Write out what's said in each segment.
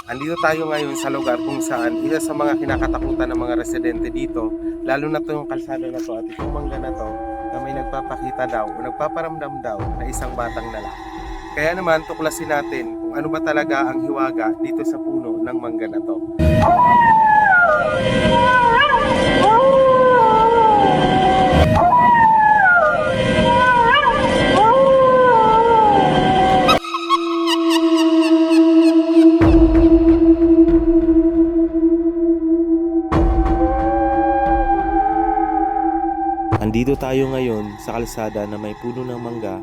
Andito tayo ngayon sa lugar kung saan isa sa mga kinakatakutan ng mga residente dito, lalo na to yung kalsada na to at itong mangga na to na may nagpapakita daw o nagpaparamdam daw na isang batang lalaki. Kaya naman tuklasin natin kung ano ba talaga ang hiwaga dito sa puno ng mangga na to. Andito tayo ngayon sa kalsada na may puno ng mangga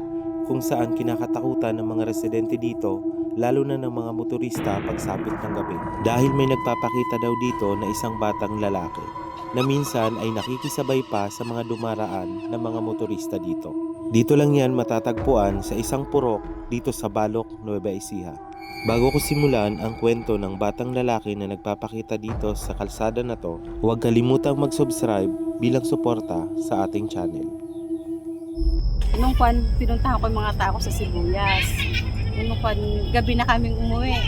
kung saan kinakatakutan ng mga residente dito lalo na ng mga motorista pagsapit ng gabi. Dahil may nagpapakita daw dito na isang batang lalaki na minsan ay nakikisabay pa sa mga dumaraan ng mga motorista dito. Dito lang yan matatagpuan sa isang purok dito sa Balok, Nueva Ecija. Bago ko simulan ang kwento ng batang lalaki na nagpapakita dito sa kalsada na to, huwag kalimutang mag-subscribe bilang suporta sa ating channel. Nung pinuntahan ko yung mga tao sa Sibuyas. Nung gabi na kaming umuwi.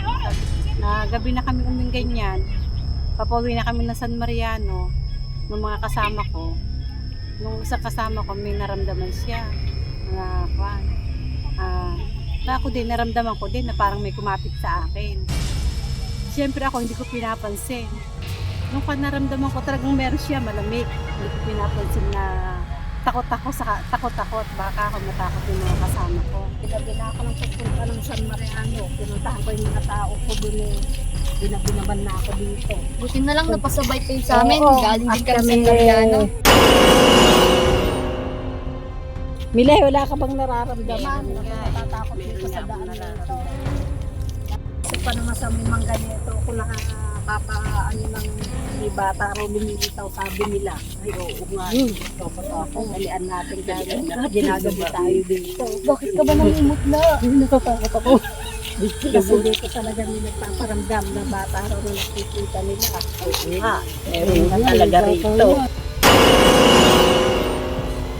Gabi na kaming uming ganyan. Papauwi na kami ng San Mariano ng mga kasama ko. Nung isang kasama ko, may naramdaman siya. Ako din, naramdaman ko din na parang may kumapit sa akin. Siyempre ako, hindi ko pinapansin. Nung naramdaman ko talagang meron siya, malamig. Hindi ko pinapansin na takot baka ako matakot yung mga kasama ko. Gabi na ako ng pagpunta ng San Mariano. Pinuntahan ko yung mga tao ko doon eh. Binaban na ako dito. Buti na lang napasabay kayo sa amin. Oo, Galing din at kami sa kami- Mariano. Milay, wala ka bang nararamdaman? Meron nga. Natatakot dito sa Meron daan nga nito. akong Kasi pa naman sa mga ganito, kung nakakapaano ng may bata raw lumilitaw, sabi nila. Ay, oo nga. Ako, dalian natin kasi ginagabi tayo dito. Bakit ka ba namumutla? Natatakot ako. Kasi dito talaga may nagpaparamdam na bata raw na nakikita nila. Meron na talaga rito.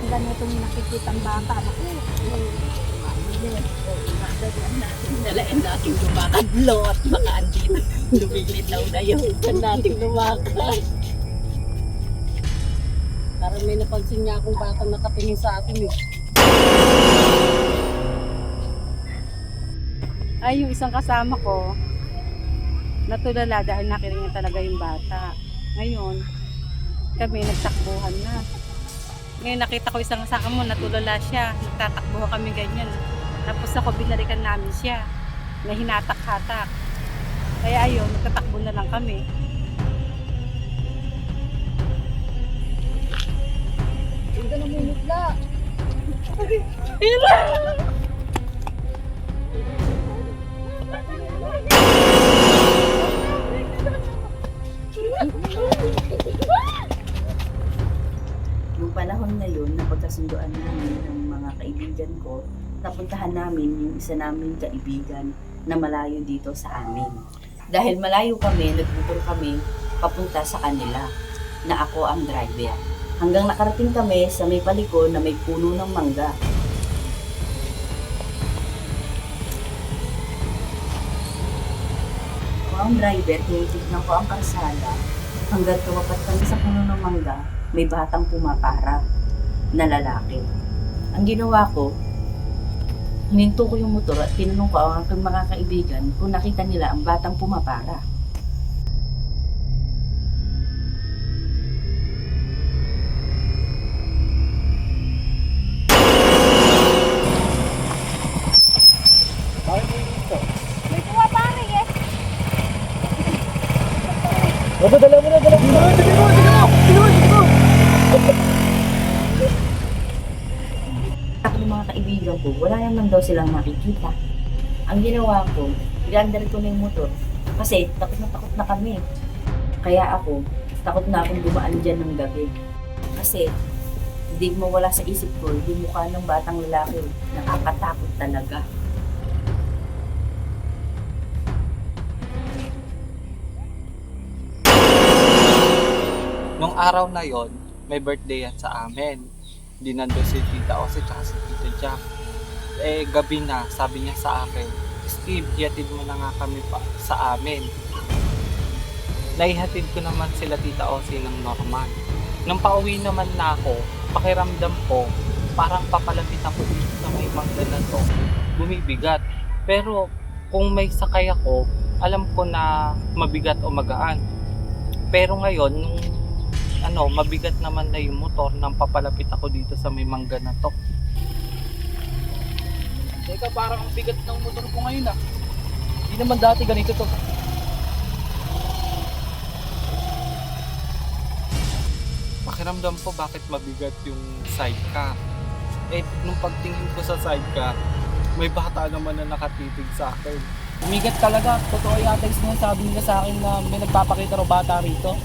Ganito yung nakikitang bata. Nalain natin lumakadlo at baka andito. Lumilitaw na yun. Saan natin lumakad? Parang may napansin niya akong batang nakatingin sa akin eh. Ay, yung isang kasama ko, natulala dahil nakita niya talaga yung bata. Ngayon, kami nagtakbuhan na. Ngayon nakita ko isang kasama mo, natulala siya. Nagtatakbuhan kami ganyan. Tapos ako binalikan namin siya na hinatak-hatak. Kaya ayun, nagtatakbo na lang kami. Hindi ka namumutla. Yung panahon na yun, napagkasunduan namin ng mga kaibigan ko, napuntahan namin yung isa naming kaibigan na malayo dito sa amin. Dahil malayo kami, nagmotor kami papunta sa kanila, na ako ang driver. Hanggang nakarating kami sa may paliko na may puno ng mangga. Ako ang driver, tinitignan ko ang kalsada. Hanggang tumapat kami sa puno ng mangga, may batang pumapara na lalaki. Ang ginawa ko, hininto ko yung motor at tinanong ko ang aking mga kaibigan kung nakita nila ang batang pumapara. May pumapari eh. Ako ng mga kaibigan ko, wala naman daw silang makikita. Ang ginawa ko, i-under ko na yung motor kasi takot na kami. Kaya ako, takot na akong dumaan dyan ng gabi. Kasi hindi mawala sa isip ko yung mukha ng batang lalaki. Nakakatakot talaga. Nung araw na yon, may birthday yan sa amin. Di nandun si Tita Ose at si Tito Jack. Gabi na, sabi niya sa akin, Steve, hiatid mo na nga kami pa sa amin. naihatid ko naman sila Tita Osi ng normal. Nung pauwi naman na ako, pakiramdam ko, parang papalapit ako dito sa may mangga na to. Bumibigat. Pero kung may sakay ako, alam ko na mabigat o magaan. Pero ngayon, nung mabigat naman na yung motor nang papalapit ako dito sa may mangga na to. Teka, parang ang bigat ng motor ko ngayon ah. Hindi naman dati ganito to. Pakiramdam ko bakit mabigat yung sidecar. Nung pagtingin ko sa sidecar, may bata naman na nakatitig sa akin. Umigat talaga. Totoo yata yung sinasabi nila sa akin na may nagpapakita raw bata rito.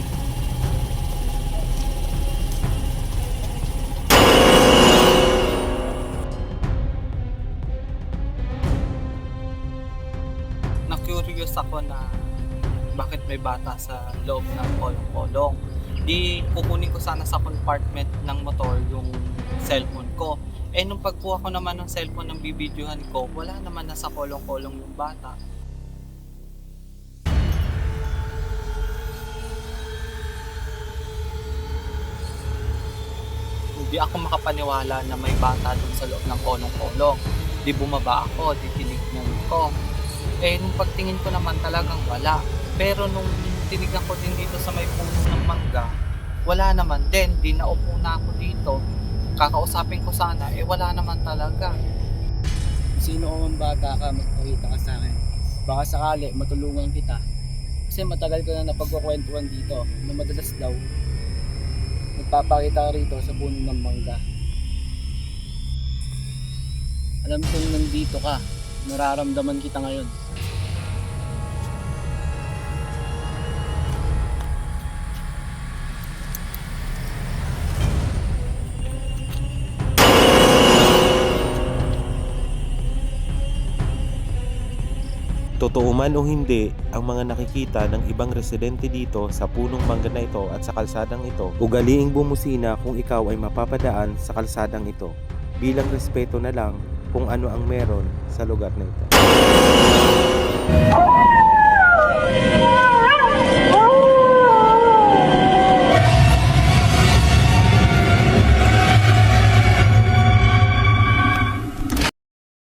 Na-curious ako na bakit may bata sa loob ng kolong-kolong. Di kukunin ko sana sa compartment ng motor yung cellphone ko. Nung pagkuha ko naman ng cellphone ng bibidyohan ko, wala naman na sa kolong-kolong yung bata. Hindi ako makapaniwala na may bata dun sa loob ng kolong-kolong. Di bumaba ako, di tinignan ko. Nung pagtingin ko naman talagang wala. Pero nung tinignan ko din dito sa may puno ng mangga, wala naman din. Di naupo na ako dito. Kakausapin ko sana, wala naman talaga. Sino ka mang bata ka, magpakita ka sa akin. Baka sakali, matulungan kita. Kasi matagal ko na napagkukwentuhan dito na madalas daw nagpapakita ka rito sa puno ng mangga. Alam kong nandito ka, nararamdaman kita ngayon. Totoo man o hindi, ang mga nakikita ng ibang residente dito sa punong mangga na ito at sa kalsadang ito, ugaliing bumusina kung ikaw ay mapapadaan sa kalsadang ito. Bilang respeto na lang kung ano ang meron sa lugar na ito.